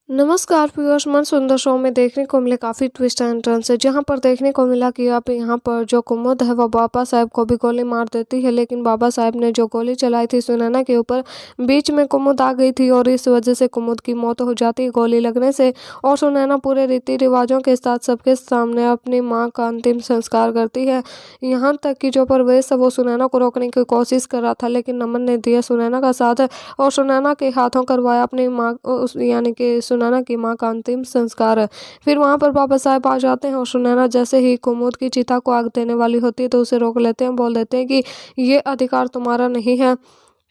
नमस्कार व्यूअर्स, मन सुंदर शो में देखने को मिले काफ़ी ट्विस्ट एंड टर्न्स है, जहां पर देखने को मिला कि अब यहां पर जो कुमुद है वो बाबा साहब को भी गोली मार देती है। लेकिन बाबा साहब ने जो गोली चलाई थी सुनैना के ऊपर, बीच में कुमुद आ गई थी और इस वजह से कुमुद की मौत हो जाती है गोली लगने से। और सुनैना पूरे रीति रिवाजों के साथ सबके सामने अपनी माँ का अंतिम संस्कार करती है। यहाँ तक कि जो परवेश है वो सुनैना को रोकने की कोशिश कर रहा था, लेकिन नमन ने दिया सुनैना का साथ और सुनैना के हाथों करवाया अपनी माँ यानी कि सुनैना की माँ का अंतिम संस्कार है। फिर वहाँ पर बाबा साहब आ जाते हैं और सुनैना जैसे ही कुमुद की चिता को आग देने वाली होती है तो उसे रोक लेते हैं, बोल देते हैं कि ये अधिकार तुम्हारा नहीं है।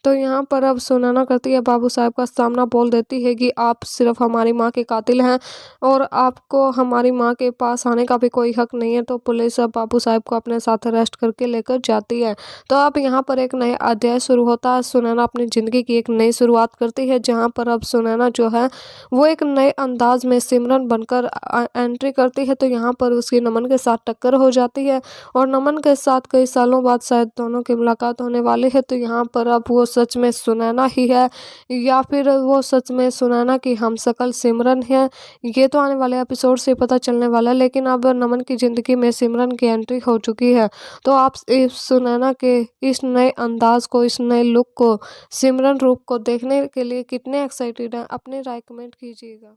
तो यहाँ पर अब सुनैना करती है बाबू साहब का सामना, बोल देती है कि आप सिर्फ हमारी माँ के कातिल हैं और आपको हमारी माँ के पास आने का भी कोई हक नहीं है। तो पुलिस अब बाबू साहब को अपने साथ अरेस्ट करके लेकर जाती है। तो अब यहाँ पर एक नया अध्याय शुरू होता है। सुनैना अपनी ज़िंदगी की एक नई शुरुआत करती है, जहाँ पर अब सुनैना जो है वो एक नए अंदाज में सिमरन बनकर एंट्री करती है। तो यहाँ पर उसकी नमन के साथ टक्कर हो जाती है और नमन के साथ कई सालों बाद शायद दोनों की मुलाकात होने वाली है। तो यहाँ पर अब वो सच में सुनैना ही है या फिर वो सच में सुनैना की हमशक्ल सिमरन है, ये तो आने वाले एपिसोड से पता चलने वाला है। लेकिन अब नमन की ज़िंदगी में सिमरन की एंट्री हो चुकी है। तो आप इस सुनैना के इस नए अंदाज को, इस नए लुक को, सिमरन रूप को देखने के लिए कितने एक्साइटेड हैं? अपनी राय कमेंट कीजिएगा।